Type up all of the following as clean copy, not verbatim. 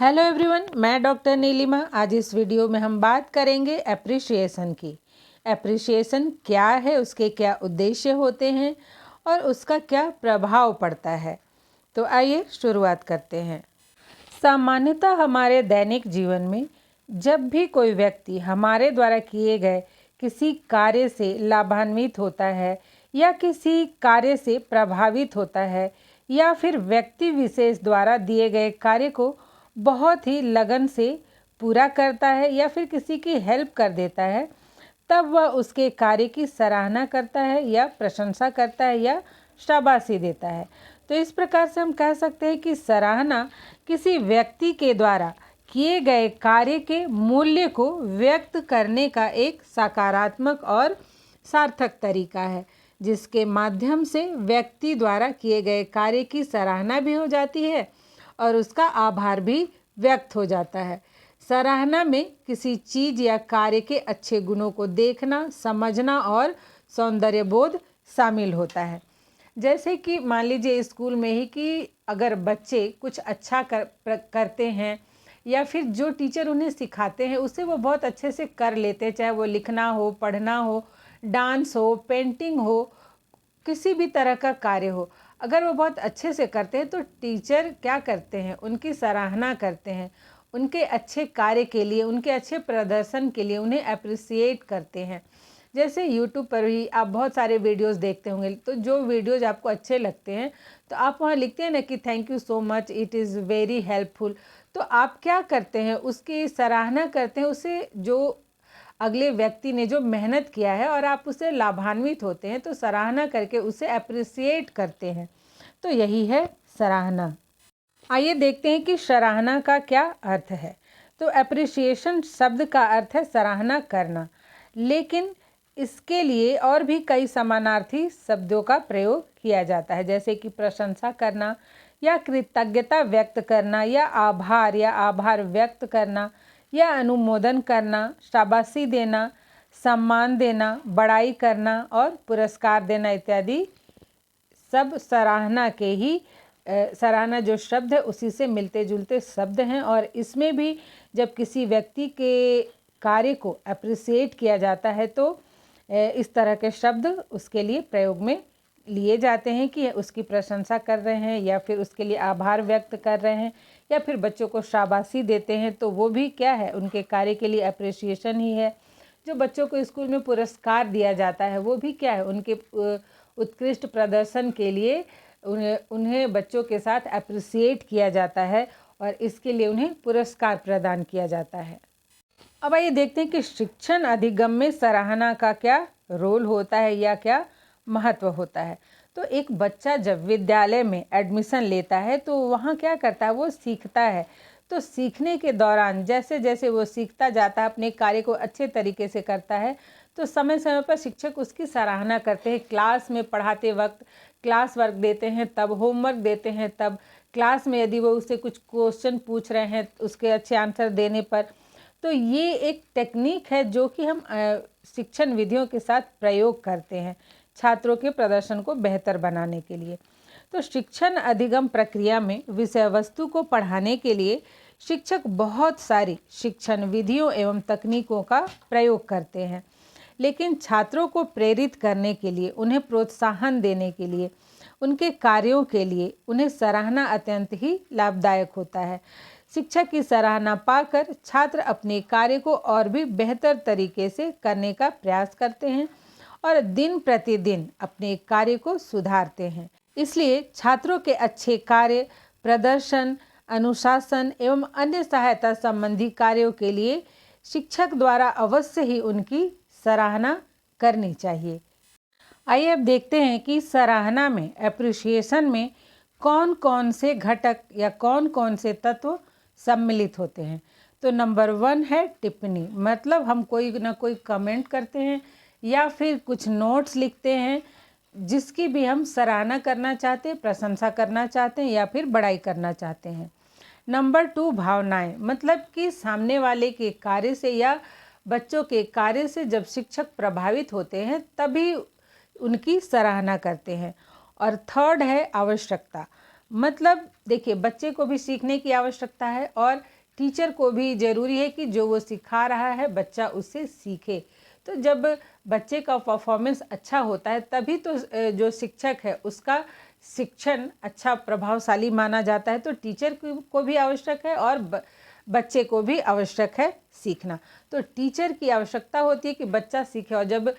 Hello everyone, मैं doctor Nilima. आज इस वीडियो में हम बात करेंगे एप्रिशिएशन की। एप्रिशिएशन क्या है, उसके क्या उद्देश्य होते हैं और उसका क्या प्रभाव पड़ता है। तो आइए शुरुआत करते हैं। सामान्यतः हमारे दैनिक जीवन में जब भी कोई व्यक्ति हमारे द्वारा किए गए किसी कार्य से लाभान्वित होता है या किसी कार्य से प्रभावित होता है या फिर व्यक्ति विशेष द्वारा दिए गए कार्य को बहुत ही लगन से पूरा करता है या फिर किसी की हेल्प कर देता है, तब वह उसके कार्य की सराहना करता है या प्रशंसा करता है या शाबाशी देता है। तो इस प्रकार से हम कह सकते हैं कि सराहना किसी व्यक्ति के द्वारा किए गए कार्य के मूल्य को व्यक्त करने का एक सकारात्मक और सार्थक तरीका है, जिसके माध्यम से व्यक्ति द्वारा किए गए कार्य की सराहना भी हो जाती है और उसका आभार भी व्यक्त हो जाता है। सराहना में किसी चीज़ या कार्य के अच्छे गुणों को देखना, समझना और सौंदर्य बोध शामिल होता है। जैसे कि मान लीजिए स्कूल में ही कि अगर बच्चे कुछ अच्छा करते हैं या फिर जो टीचर उन्हें सिखाते हैं उसे वो बहुत अच्छे से कर लेते हैं, चाहे वो लिखना हो, पढ़ना हो, डांस हो, पेंटिंग हो, किसी भी तरह का कार्य हो, अगर वो बहुत अच्छे से करते हैं तो टीचर क्या करते हैं, उनकी सराहना करते हैं, उनके अच्छे कार्य के लिए, उनके अच्छे प्रदर्शन के लिए उन्हें अप्रिसिएट करते हैं। जैसे यूट्यूब पर भी आप बहुत सारे वीडियोस देखते होंगे, तो जो वीडियोज आपको अच्छे लगते हैं तो आप वहाँ लिखते हैं ना कि thank you so much, it is very helpful. तो आप क्या करते हैं, उसकी सराहना करते हैं, उसे जो अगले व्यक्ति ने जो मेहनत किया है और आप उससे लाभान्वित होते हैं तो सराहना करके उसे अप्रिसिएट करते हैं। तो यही है सराहना। आइए देखते हैं कि सराहना का क्या अर्थ है। तो अप्रिसिएशन शब्द का अर्थ है सराहना करना, लेकिन इसके लिए और भी कई समानार्थी शब्दों का प्रयोग किया जाता है, जैसे कि प्रशंसा करना या कृतज्ञता व्यक्त करना या आभार व्यक्त करना या अनुमोदन करना, शाबाशी देना, सम्मान देना, बड़ाई करना और पुरस्कार देना इत्यादि सब सराहना के ही सराहना जो शब्द है उसी से मिलते जुलते शब्द हैं। और इसमें भी जब किसी व्यक्ति के कार्य को अप्रिसिएट किया जाता है तो इस तरह के शब्द उसके लिए प्रयोग में लिए जाते हैं कि उसकी प्रशंसा कर रहे हैं या फिर उसके लिए आभार व्यक्त कर रहे हैं या फिर बच्चों को शाबाशी देते हैं, तो वो भी क्या है, उनके कार्य के लिए अप्रिसिएशन ही है। जो बच्चों को स्कूल में पुरस्कार दिया जाता है वो भी क्या है, उनके उत्कृष्ट प्रदर्शन के लिए उन्हें बच्चों के साथ अप्रिसिएट किया जाता है और इसके लिए उन्हें पुरस्कार प्रदान किया जाता है। अब आइए देखते हैं कि शिक्षण अधिगम में सराहना का क्या रोल होता है या क्या महत्व होता है। तो एक बच्चा जब विद्यालय में एडमिशन लेता है तो वहाँ क्या करता है, वो सीखता है। तो सीखने के दौरान जैसे जैसे वो सीखता जाता है, अपने कार्य को अच्छे तरीके से करता है, तो समय समय पर शिक्षक उसकी सराहना करते हैं। क्लास में पढ़ाते वक्त क्लास वर्क देते हैं, तब होमवर्क देते हैं, तब क्लास में यदि वो उससे कुछ क्वेश्चन पूछ रहे हैं उसके अच्छे आंसर देने पर। तो ये एक टेक्निक है जो कि हम शिक्षण विधियों के साथ प्रयोग करते हैं छात्रों के प्रदर्शन को बेहतर बनाने के लिए। तो शिक्षण अधिगम प्रक्रिया में विषय वस्तु को पढ़ाने के लिए शिक्षक बहुत सारी शिक्षण विधियों एवं तकनीकों का प्रयोग करते हैं, लेकिन छात्रों को प्रेरित करने के लिए, उन्हें प्रोत्साहन देने के लिए, उनके कार्यों के लिए उन्हें सराहना अत्यंत ही लाभदायक होता है। शिक्षक की सराहना पाकर छात्र अपने कार्य को और भी बेहतर तरीके से करने का प्रयास करते हैं और दिन प्रतिदिन अपने कार्य को सुधारते हैं। इसलिए छात्रों के अच्छे कार्य, प्रदर्शन, अनुशासन एवं अन्य सहायता संबंधी कार्यों के लिए शिक्षक द्वारा अवश्य ही उनकी सराहना करनी चाहिए। आइए अब देखते हैं कि सराहना में, एप्रिसिएशन में कौन कौन से घटक या कौन कौन से तत्व सम्मिलित होते हैं। तो नंबर 1 है टिप्पणी, मतलब हम कोई ना कोई कमेंट करते हैं या फिर कुछ नोट्स लिखते हैं जिसकी भी हम सराहना करना चाहते हैं, प्रशंसा करना चाहते हैं या फिर बड़ाई करना चाहते हैं। नंबर 2 भावनाएं, मतलब कि सामने वाले के कार्य से या बच्चों के कार्य से जब शिक्षक प्रभावित होते हैं तभी उनकी सराहना करते हैं। और थर्ड है आवश्यकता, मतलब देखिए, बच्चे को भी सीखने की आवश्यकता है और टीचर को भी ज़रूरी है कि जो वो सिखा रहा है बच्चा उससे सीखे। तो जब बच्चे का परफॉर्मेंस अच्छा होता है तभी तो जो शिक्षक है उसका शिक्षण अच्छा प्रभावशाली माना जाता है। तो टीचर को भी आवश्यक है और बच्चे को भी आवश्यक है सीखना। तो टीचर की आवश्यकता होती है कि बच्चा सीखे, और जब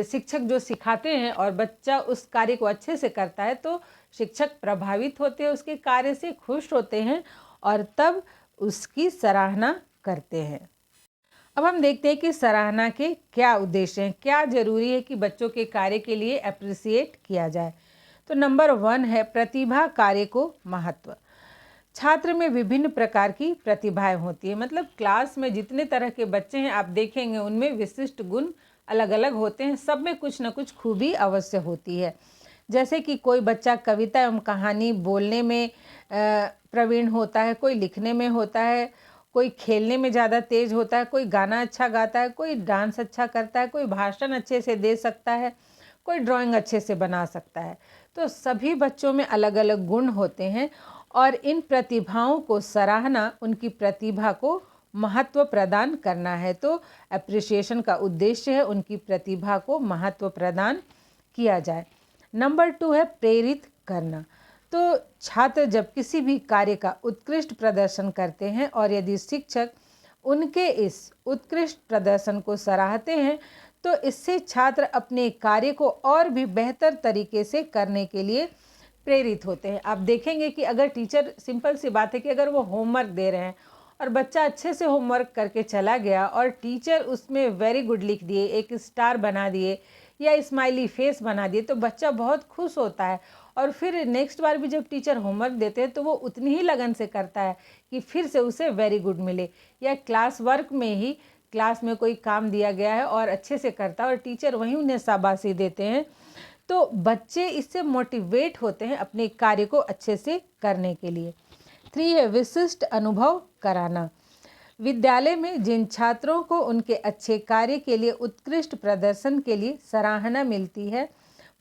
शिक्षक जो सिखाते हैं और बच्चा उस कार्य को अच्छे से करता है तो शिक्षक प्रभावित होते हैं, उसके कार्य से खुश होते हैं और तब उसकी सराहना करते हैं। अब हम देखते हैं कि सराहना के क्या उद्देश्य हैं, क्या जरूरी है कि बच्चों के कार्य के लिए अप्रिसिएट किया जाए। तो नंबर 1 है प्रतिभा कार्य को महत्व। छात्र में विभिन्न प्रकार की प्रतिभाएं होती है, मतलब क्लास में जितने तरह के बच्चे हैं आप देखेंगे उनमें विशिष्ट गुण अलग अलग होते हैं, सब में कुछ न कुछ खूबी अवश्य होती है। जैसे कि कोई बच्चा कविता एवं कहानी बोलने में प्रवीण होता है, कोई लिखने में होता है, कोई खेलने में ज़्यादा तेज होता है, कोई गाना अच्छा गाता है, कोई डांस अच्छा करता है, कोई भाषण अच्छे से दे सकता है, कोई ड्राइंग अच्छे से बना सकता है। तो सभी बच्चों में अलग अलग गुण होते हैं और इन प्रतिभाओं को सराहना, उनकी प्रतिभा को महत्व प्रदान करना है। तो अप्रिसिएशन का उद्देश्य है उनकी प्रतिभा को महत्व प्रदान किया जाए। नंबर 2 है प्रेरित करना। तो छात्र जब किसी भी कार्य का उत्कृष्ट प्रदर्शन करते हैं और यदि शिक्षक उनके इस उत्कृष्ट प्रदर्शन को सराहते हैं तो इससे छात्र अपने कार्य को और भी बेहतर तरीके से करने के लिए प्रेरित होते हैं। आप देखेंगे कि अगर टीचर, सिंपल सी बात है कि अगर वो होमवर्क दे रहे हैं और बच्चा अच्छे से होमवर्क करके चला गया और टीचर उसमें वेरी गुड लिख दिए, एक स्टार बना दिए या स्माइली फेस बना दिए, तो बच्चा बहुत खुश होता है और फिर नेक्स्ट बार भी जब टीचर होमवर्क देते हैं तो वो उतनी ही लगन से करता है कि फिर से उसे वेरी गुड मिले। या क्लास वर्क में ही, क्लास में कोई काम दिया गया है और अच्छे से करता है और टीचर वहीं उन्हें शाबाशी देते हैं, तो बच्चे इससे मोटिवेट होते हैं अपने कार्य को अच्छे से करने के लिए। 3 है विशिष्ट अनुभव कराना। विद्यालय में जिन छात्रों को उनके अच्छे कार्य के लिए, उत्कृष्ट प्रदर्शन के लिए सराहना मिलती है,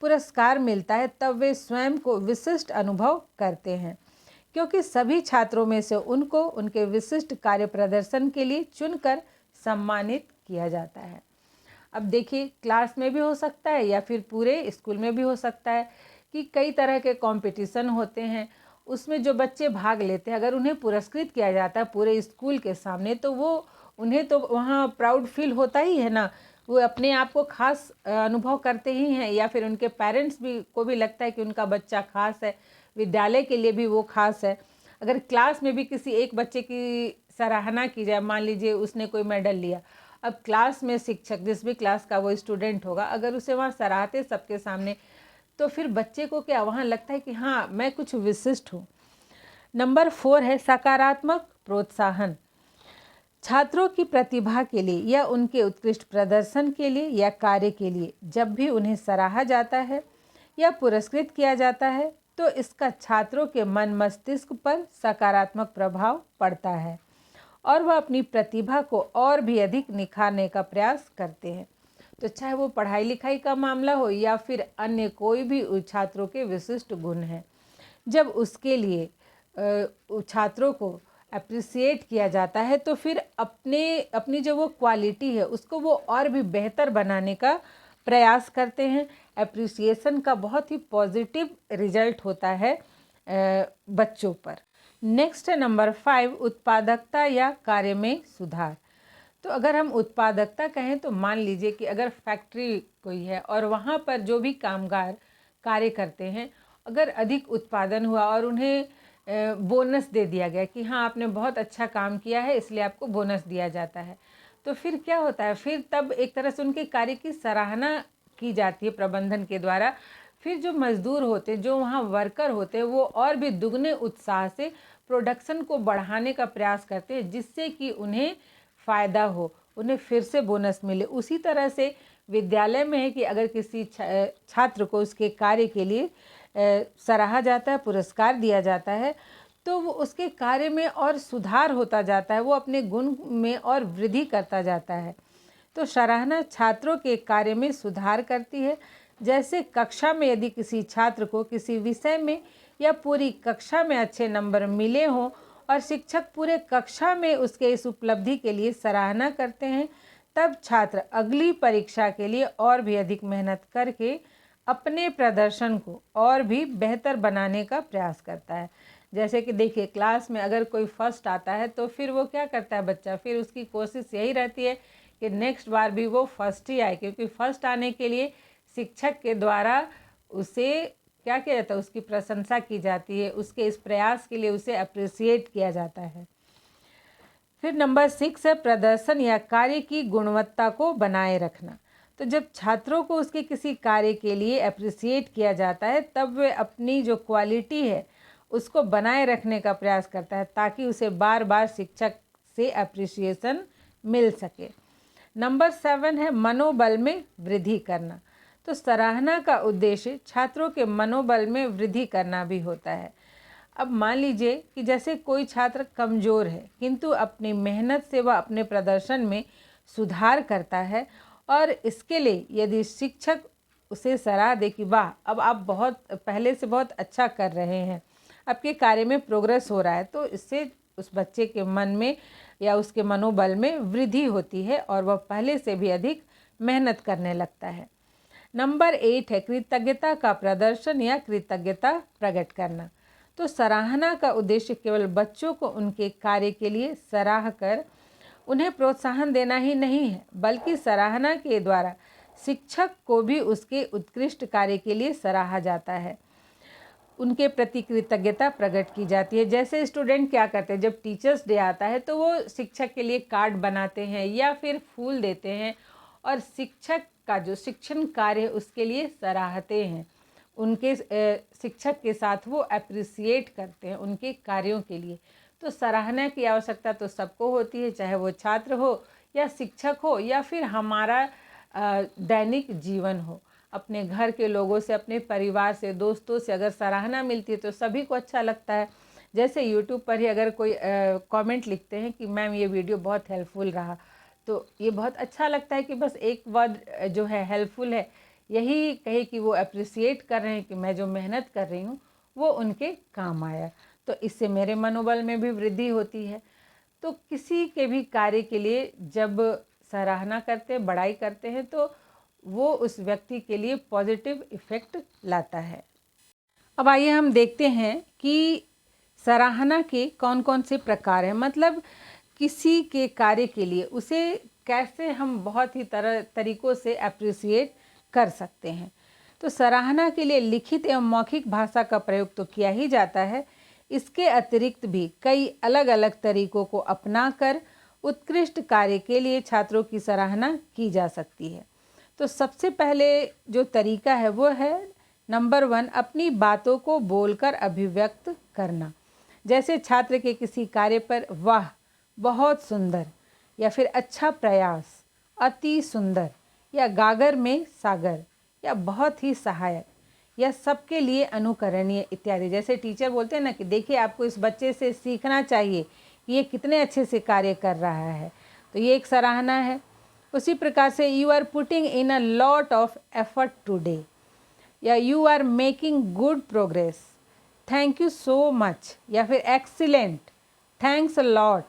पुरस्कार मिलता है, तब वे स्वयं को विशिष्ट अनुभव करते हैं, क्योंकि सभी छात्रों में से उनको उनके विशिष्ट कार्य प्रदर्शन के लिए चुनकर सम्मानित किया जाता है। अब देखिए, क्लास में भी हो सकता है या फिर पूरे स्कूल में भी हो सकता है कि कई तरह के कंपटीशन होते हैं, उसमें जो बच्चे भाग लेते हैं अगर उन्हें पुरस्कृत किया जाता है पूरे स्कूल के सामने, तो वो उन्हें तो वहाँ प्राउड फील होता ही है ना, वो अपने आप को खास अनुभव करते ही हैं, या फिर उनके पेरेंट्स भी को भी लगता है कि उनका बच्चा खास है, विद्यालय के लिए भी वो खास है। अगर क्लास में भी किसी एक बच्चे की सराहना की जाए, मान लीजिए उसने कोई मेडल लिया, अब क्लास में शिक्षक, जिस भी क्लास का वो स्टूडेंट होगा, अगर उसे वहाँ सराहते सबके सामने, तो फिर बच्चे को क्या वहाँ लगता है कि हाँ मैं कुछ विशिष्ट हूँ। नंबर 4 है सकारात्मक प्रोत्साहन। छात्रों की प्रतिभा के लिए या उनके उत्कृष्ट प्रदर्शन के लिए या कार्य के लिए जब भी उन्हें सराहा जाता है या पुरस्कृत किया जाता है तो इसका छात्रों के मन मस्तिष्क पर सकारात्मक प्रभाव पड़ता है और वह अपनी प्रतिभा को और भी अधिक निखारने का प्रयास करते हैं। तो चाहे वो पढ़ाई लिखाई का मामला हो या फिर अन्य कोई भी छात्रों के विशिष्ट गुण हैं, जब उसके लिए छात्रों को अप्रिसिएट किया जाता है तो फिर अपनी जो वो क्वालिटी है उसको वो और भी बेहतर बनाने का प्रयास करते हैं। अप्रिसिएशन का बहुत ही पॉजिटिव रिजल्ट होता है बच्चों पर। नेक्स्ट है नंबर 5 उत्पादकता या कार्य में सुधार। तो अगर हम उत्पादकता कहें तो मान लीजिए कि अगर फैक्ट्री कोई है और वहाँ पर जो भी कामगार कार्य करते हैं, अगर अधिक उत्पादन हुआ और उन्हें बोनस दे दिया गया कि हाँ आपने बहुत अच्छा काम किया है इसलिए आपको बोनस दिया जाता है, तो फिर क्या होता है, फिर तब एक तरह से उनके कार्य की सराहना की जाती है प्रबंधन के द्वारा। फिर जो मजदूर होते हैं, जो वहाँ वर्कर होते हैं, वो और भी दुगने उत्साह से प्रोडक्शन को बढ़ाने का प्रयास करते हैं जिससे कि उन्हें फ़ायदा हो, उन्हें फिर से बोनस मिले। उसी तरह से विद्यालय में है कि अगर किसी छात्र को उसके कार्य के लिए सराहा जाता है, पुरस्कार दिया जाता है, तो वो उसके कार्य में और सुधार होता जाता है, वो अपने गुण में और वृद्धि करता जाता है। तो सराहना छात्रों के कार्य में सुधार करती है। जैसे कक्षा में यदि किसी छात्र को किसी विषय में या पूरी कक्षा में अच्छे नंबर मिले हों और शिक्षक पूरे कक्षा में उसके इस उपलब्धि के लिए सराहना करते हैं, तब छात्र अगली परीक्षा के लिए और भी अधिक मेहनत करके अपने प्रदर्शन को और भी बेहतर बनाने का प्रयास करता है। जैसे कि देखिए, क्लास में अगर कोई फर्स्ट आता है तो फिर वो क्या करता है बच्चा, फिर उसकी कोशिश यही रहती है कि नेक्स्ट बार भी वो फर्स्ट ही आए, क्योंकि फर्स्ट आने के लिए शिक्षक के द्वारा उसे क्या किया जाता है, उसकी प्रशंसा की जाती है, उसके इस प्रयास के लिए उसे अप्रिसिएट किया जाता है। फिर नंबर 6 है प्रदर्शन या कार्य की गुणवत्ता को बनाए रखना। तो जब छात्रों को उसके किसी कार्य के लिए अप्रिसिएट किया जाता है, तब वे अपनी जो क्वालिटी है उसको बनाए रखने का प्रयास करता है, ताकि उसे बार बार शिक्षक से अप्रिसिएशन मिल सके। नंबर 7 है मनोबल में वृद्धि करना। तो सराहना का उद्देश्य छात्रों के मनोबल में वृद्धि करना भी होता है। अब मान लीजिए कि जैसे कोई छात्र कमज़ोर है, किंतु अपनी मेहनत से वह अपने प्रदर्शन में सुधार करता है, और इसके लिए यदि शिक्षक उसे सराह दे कि वाह, अब आप बहुत पहले से बहुत अच्छा कर रहे हैं, आपके कार्य में प्रोग्रेस हो रहा है, तो इससे उस बच्चे के मन में या उसके मनोबल में वृद्धि होती है और वह पहले से भी अधिक मेहनत करने लगता है। नंबर 8 है कृतज्ञता का प्रदर्शन या कृतज्ञता प्रकट करना। तो सराहना का उद्देश्य केवल बच्चों को उनके कार्य के लिए सराह कर उन्हें प्रोत्साहन देना ही नहीं है, बल्कि सराहना के द्वारा शिक्षक को भी उसके उत्कृष्ट कार्य के लिए सराहा जाता है, उनके प्रति कृतज्ञता प्रकट की जाती है। जैसे स्टूडेंट क्या करते हैं, जब टीचर्स डे आता है तो वो शिक्षक के लिए कार्ड बनाते हैं या फिर फूल देते हैं और शिक्षक का जो शिक्षण कार्य है उसके लिए सराहते हैं, उनके शिक्षक के साथ वो अप्रिसिएट करते हैं उनके कार्यों के लिए। तो सराहना की आवश्यकता तो सबको होती है, चाहे वो छात्र हो या शिक्षक हो या फिर हमारा दैनिक जीवन हो। अपने घर के लोगों से, अपने परिवार से, दोस्तों से अगर सराहना मिलती है तो सभी को अच्छा लगता है। जैसे यूट्यूब पर ही अगर कोई कमेंट लिखते हैं कि मैम ये वीडियो बहुत हेल्पफुल रहा, तो ये बहुत अच्छा लगता है कि बस एक वर्ड जो है हेल्पफुल है, यही कहे कि वो अप्रिसिएट कर रहे हैं कि मैं जो मेहनत कर रही हूँ वो उनके काम आया, तो इससे मेरे मनोबल में भी वृद्धि होती है। तो किसी के भी कार्य के लिए जब सराहना करते हैं, बड़ाई करते हैं, तो वो उस व्यक्ति के लिए पॉजिटिव इफ़ेक्ट लाता है। अब आइए हम देखते हैं कि सराहना के कौन कौन से प्रकार हैं, मतलब किसी के कार्य के लिए उसे कैसे हम बहुत ही तरीक़ों से अप्रिसिएट कर सकते हैं। तो सराहना के लिए लिखित एवं मौखिक भाषा का प्रयोग तो किया ही जाता है, इसके अतिरिक्त भी कई अलग अलग तरीक़ों को अपनाकर उत्कृष्ट कार्य के लिए छात्रों की सराहना की जा सकती है। तो सबसे पहले जो तरीका है वो है नंबर 1, अपनी बातों को बोलकर अभिव्यक्त करना। जैसे छात्र के किसी कार्य पर वाह, बहुत सुंदर, या फिर अच्छा प्रयास, अति सुंदर, या गागर में सागर, या बहुत ही सहायक, या सबके लिए अनुकरणीय इत्यादि। जैसे टीचर बोलते हैं ना कि देखिए आपको इस बच्चे से सीखना चाहिए कि ये कितने अच्छे से कार्य कर रहा है, तो ये एक सराहना है। उसी प्रकार से you are putting in a lot of effort today, या you are making good progress, thank you so much, या फिर excellent, thanks a lot,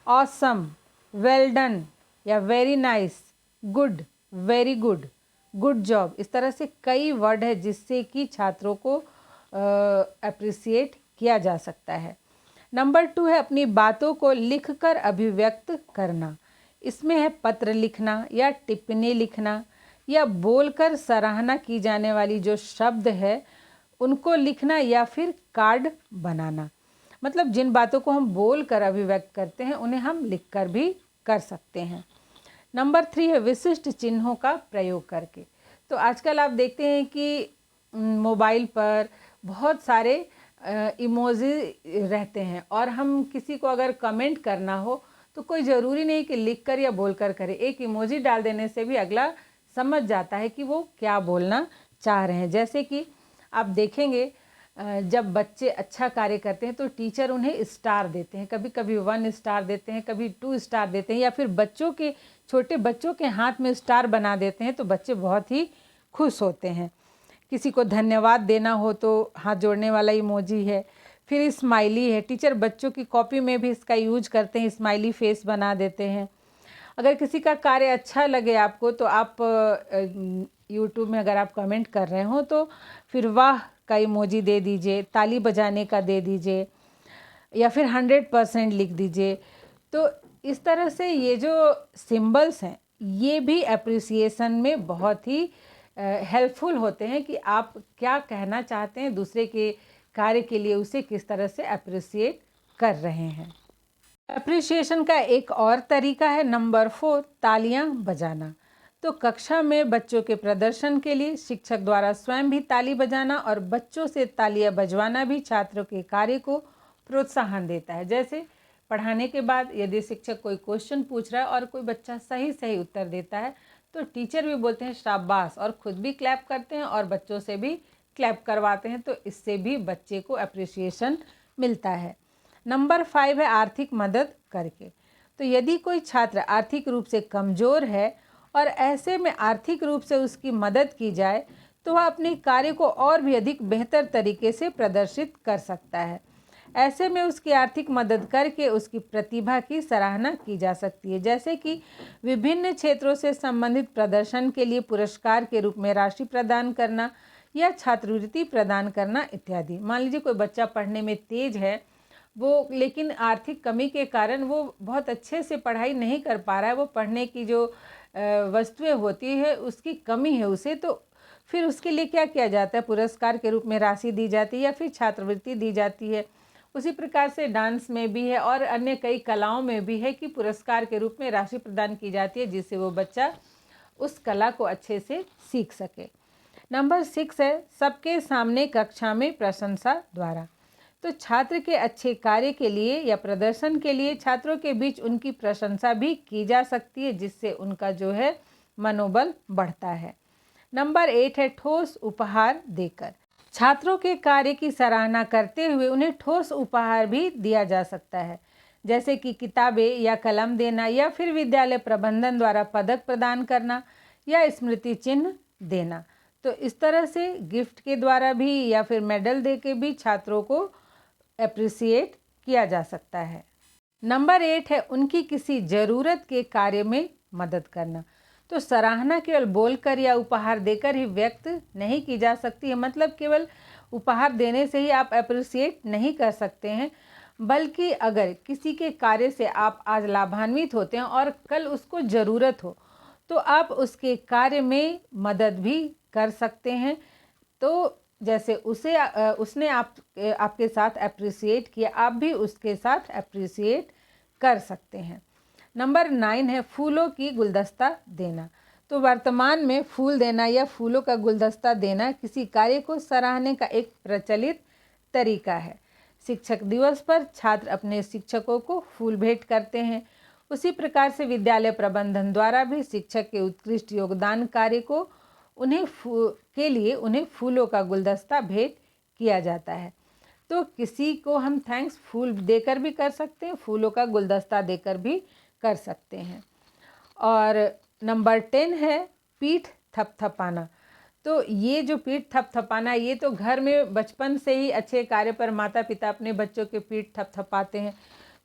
awesome, well done, या very nice, good, very good, good job. इस तरह से कई word है जिससे कि छात्रों को अप्रिसिएट किया जा सकता है। नंबर 2 है अपनी बातों को लिखकर अभिव्यक्त करना। इसमें है पत्र लिखना या टिप्पणी लिखना, या बोलकर सराहना की जाने वाली जो शब्द है उनको लिखना, या फिर कार्ड बनाना। मतलब जिन बातों को हम बोलकर अभिव्यक्त करते हैं उन्हें हम लिखकर भी कर सकते हैं। नंबर 3 है विशिष्ट चिन्हों का प्रयोग करके। तो आजकल आप देखते हैं कि मोबाइल पर बहुत सारे इमोजी रहते हैं, और हम किसी को अगर कमेंट करना हो तो कोई ज़रूरी नहीं कि लिखकर या बोलकर करे, एक इमोजी डाल देने से भी अगला समझ जाता है कि वो क्या बोलना चाह रहे हैं। जैसे कि आप देखेंगे जब बच्चे अच्छा कार्य करते हैं तो टीचर उन्हें स्टार देते हैं, कभी कभी 1 स्टार देते हैं, कभी 2 स्टार देते हैं, या फिर छोटे बच्चों के हाथ में स्टार बना देते हैं, तो बच्चे बहुत ही खुश होते हैं। किसी को धन्यवाद देना हो तो हाथ जोड़ने वाला इमोजी है। फिर स्माइली है, टीचर बच्चों की कॉपी में भी इसका यूज करते हैं, स्माइली फेस बना देते हैं। अगर किसी का कार्य अच्छा लगे आपको तो आप यूट्यूब में अगर आप कमेंट कर रहे हो तो फिर वाह का इमोजी दे दीजिए, ताली बजाने का दे दीजिए, या फिर 100% लिख दीजिए। तो इस तरह से ये जो सिंबल्स हैं ये भी एप्रिसिएशन में बहुत ही हेल्पफुल होते हैं कि आप क्या कहना चाहते हैं, दूसरे के कार्य के लिए उसे किस तरह से अप्रिसिएट कर रहे हैं। अप्रिसिएशन का एक और तरीका है नंबर 4, तालियां बजाना। तो कक्षा में बच्चों के प्रदर्शन के लिए शिक्षक द्वारा स्वयं भी ताली बजाना और बच्चों से तालियां बजवाना भी छात्रों के कार्य को प्रोत्साहन देता है। जैसे पढ़ाने के बाद यदि शिक्षक कोई क्वेश्चन पूछ रहा है और कोई बच्चा सही सही उत्तर देता है तो टीचर भी बोलते हैं शाबाश, और खुद भी क्लैप करते हैं और बच्चों से भी क्लैप करवाते हैं। तो इससे भी बच्चे को अप्रिसिएशन मिलता है। नंबर 5 है आर्थिक मदद करके। तो यदि कोई छात्र आर्थिक रूप से कमज़ोर है और ऐसे में आर्थिक रूप से उसकी मदद की जाए तो वह अपने कार्य को और भी अधिक बेहतर तरीके से प्रदर्शित कर सकता है। ऐसे में उसकी आर्थिक मदद करके उसकी प्रतिभा की सराहना की जा सकती है, जैसे कि विभिन्न क्षेत्रों से संबंधित प्रदर्शन के लिए पुरस्कार के रूप में राशि प्रदान करना या छात्रवृत्ति प्रदान करना इत्यादि। मान लीजिए कोई बच्चा पढ़ने में तेज है, वो लेकिन आर्थिक कमी के कारण वो बहुत अच्छे से पढ़ाई नहीं कर पा रहा है, वो पढ़ने की जो वस्तुएं होती है उसकी कमी है उसे, तो फिर उसके लिए क्या किया जाता है, पुरस्कार के रूप में राशि दी जाती है या फिर छात्रवृत्ति दी जाती है। उसी प्रकार से डांस में भी है और अन्य कई कलाओं में भी है कि पुरस्कार के रूप में राशि प्रदान की जाती है जिससे वो बच्चा उस कला को अच्छे से सीख सके। नंबर 6 है सबके सामने कक्षा में प्रशंसा द्वारा। तो छात्र के अच्छे कार्य के लिए या प्रदर्शन के लिए छात्रों के बीच उनकी प्रशंसा भी की जा सकती है जिससे उनका जो है मनोबल बढ़ता है। नंबर 8 है ठोस उपहार देकर। छात्रों के कार्य की सराहना करते हुए उन्हें ठोस उपहार भी दिया जा सकता है, जैसे कि किताबें या कलम देना या फिर विद्यालय प्रबंधन द्वारा पदक प्रदान करना या स्मृति चिन्ह देना। तो इस तरह से गिफ्ट के द्वारा भी या फिर मेडल दे के भी छात्रों को अप्रिसिएट किया जा सकता है। नंबर 8 है उनकी किसी ज़रूरत के कार्य में मदद करना। तो सराहना केवल बोलकर या उपहार देकर ही व्यक्त नहीं की जा सकती है, मतलब केवल उपहार देने से ही आप अप्रिसिएट नहीं कर सकते हैं, बल्कि अगर किसी के कार्य से आप आज लाभान्वित होते हैं और कल उसको ज़रूरत हो तो आप उसके कार्य में मदद भी कर सकते हैं। तो जैसे उसने आपके साथ अप्रिसिएट किया, आप भी उसके साथ अप्रिसिएट कर सकते हैं। नंबर 9 है फूलों की गुलदस्ता देना। तो वर्तमान में फूल देना या फूलों का गुलदस्ता देना किसी कार्य को सराहने का एक प्रचलित तरीका है। शिक्षक दिवस पर छात्र अपने शिक्षकों को फूल भेंट करते हैं। उसी प्रकार से विद्यालय प्रबंधन द्वारा भी शिक्षक के उत्कृष्ट योगदान कार्य को उन्हें फूलों का गुलदस्ता भेंट किया जाता है। तो किसी को हम थैंक्स फूल देकर भी कर सकते हैं, फूलों का गुलदस्ता देकर भी कर सकते हैं। और नंबर 10 है पीठ थपथपाना। तो ये जो पीठ थपथपाना ये तो घर में बचपन से ही अच्छे कार्य पर माता पिता अपने बच्चों के पीठ थपथपाते हैं,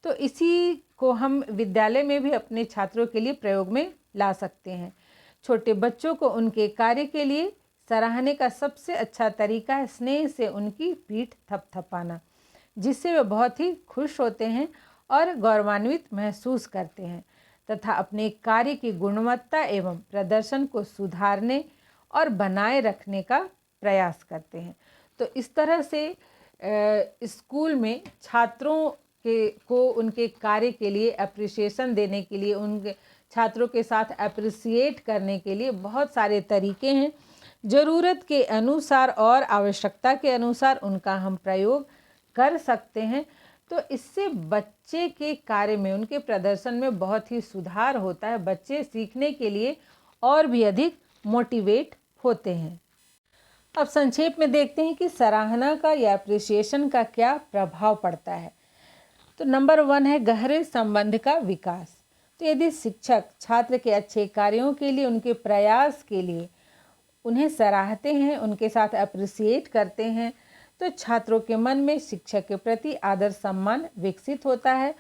तो इसी को हम विद्यालय में भी अपने छात्रों के लिए प्रयोग में ला सकते हैं। छोटे बच्चों को उनके कार्य के लिए सराहने का सबसे अच्छा तरीका है स्नेह से उनकी पीठ थपथपाना, जिससे वे बहुत ही खुश होते हैं और गौरवान्वित महसूस करते हैं तथा अपने कार्य की गुणवत्ता एवं प्रदर्शन को सुधारने और बनाए रखने का प्रयास करते हैं। तो इस तरह से स्कूल में छात्रों को उनके कार्य के लिए अप्रिसिएशन देने के लिए, उनके छात्रों के साथ अप्रिसिएट करने के लिए बहुत सारे तरीके हैं। ज़रूरत के अनुसार और आवश्यकता के अनुसार उनका हम प्रयोग कर सकते हैं। तो इससे बच्चे के कार्य में, उनके प्रदर्शन में बहुत ही सुधार होता है। बच्चे सीखने के लिए और भी अधिक मोटिवेट होते हैं। अब संक्षेप में देखते हैं कि सराहना का या अप्रिसिएशन का क्या प्रभाव पड़ता है। तो नंबर 1 है गहरे संबंध का विकास। तो यदि शिक्षक छात्र के अच्छे कार्यों के लिए, उनके प्रयास के लिए उन्हें सराहते हैं, उनके साथ अप्रिसिएट करते हैं, तो छात्रों के मन में शिक्षक के प्रति आदर सम्मान विकसित होता है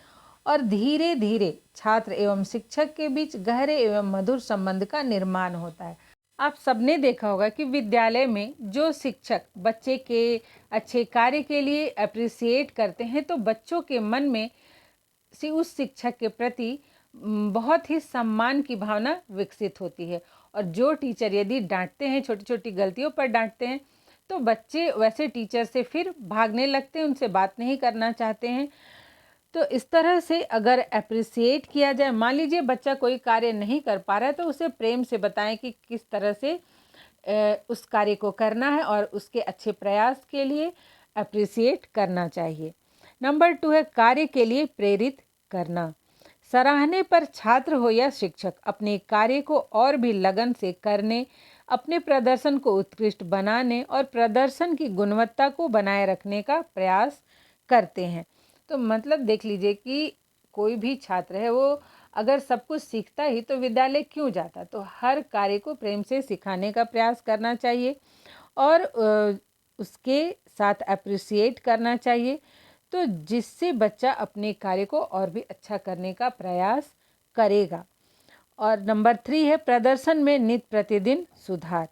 और धीरे धीरे छात्र एवं शिक्षक के बीच गहरे एवं मधुर संबंध का निर्माण होता है। आप सबने देखा होगा कि विद्यालय में जो शिक्षक बच्चे के अच्छे कार्य के लिए अप्रिसिएट करते हैं तो बच्चों के मन में उस शिक्षक के प्रति बहुत ही सम्मान की भावना विकसित होती है। और जो टीचर यदि डांटते हैं, छोटी छोटी गलतियों पर डांटते हैं, तो बच्चे वैसे टीचर से फिर भागने लगते हैं, उनसे बात नहीं करना चाहते हैं। तो इस तरह से अगर अप्रिसिएट किया जाए, मान लीजिए बच्चा कोई कार्य नहीं कर पा रहा है तो उसे प्रेम से बताएं कि किस तरह से उस कार्य को करना है और उसके अच्छे प्रयास के लिए अप्रिसिएट करना चाहिए। नंबर 2 है कार्य के लिए प्रेरित करना। सराहने पर छात्र हो या शिक्षक अपने कार्य को और भी लगन से करने, अपने प्रदर्शन को उत्कृष्ट बनाने और प्रदर्शन की गुणवत्ता को बनाए रखने का प्रयास करते हैं। तो मतलब देख लीजिए कि कोई भी छात्र है वो अगर सब कुछ सीखता ही तो विद्यालय क्यों जाता। तो हर कार्य को प्रेम से सिखाने का प्रयास करना चाहिए और उसके साथ अप्रिसिएट करना चाहिए, तो जिससे बच्चा अपने कार्य को और भी अच्छा करने का प्रयास करेगा। और नंबर 3 है प्रदर्शन में नित्य प्रतिदिन सुधार।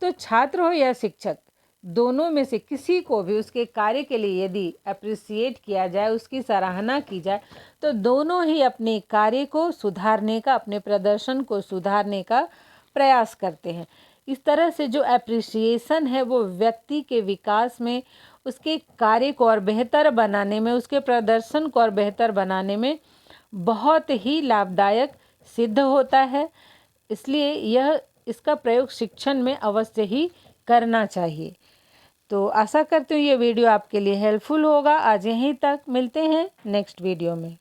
तो छात्र हो या शिक्षक, दोनों में से किसी को भी उसके कार्य के लिए यदि अप्रिसिएट किया जाए, उसकी सराहना की जाए, तो दोनों ही अपने कार्य को सुधारने का, अपने प्रदर्शन को सुधारने का प्रयास करते हैं। इस तरह से जो अप्रिसिएशन है वो व्यक्ति के विकास में, उसके कार्य को और बेहतर बनाने में, उसके प्रदर्शन को और बेहतर बनाने में बहुत ही लाभदायक सिद्ध होता है। इसलिए इसका प्रयोग शिक्षण में अवश्य ही करना चाहिए। तो आशा करती हूँ ये वीडियो आपके लिए हेल्पफुल होगा। आज यहीं तक, मिलते हैं नेक्स्ट वीडियो में।